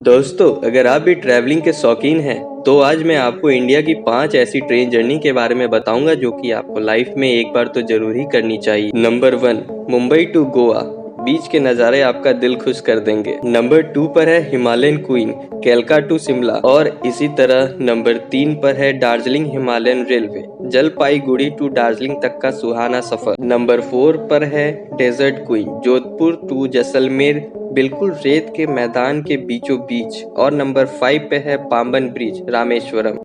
दोस्तों, अगर आप भी ट्रैवलिंग के शौकीन हैं तो आज मैं आपको इंडिया की 5 ऐसी ट्रेन जर्नी के बारे में बताऊंगा जो कि आपको लाइफ में एक बार तो जरूर ही करनी चाहिए। Number 1, Mumbai to Goa. Beach के नज़ारे आपका दिल खुश कर देंगे। नंबर 2 पर है हिमालयन क्वीन, कैलका टू शिमला। और इसी तरह नंबर 3 पर है Darjeeling Himalayan Railway, Jalpaiguri to Darjeeling तक का सुहाना सफर। नंबर 4 पर है Desert Queen, Jodhpur to Jaisalmer, बिल्कुल रेत के मैदान के बीचों बीच। और नंबर 5 पे है पाम्बन ब्रिज, रामेश्वरम।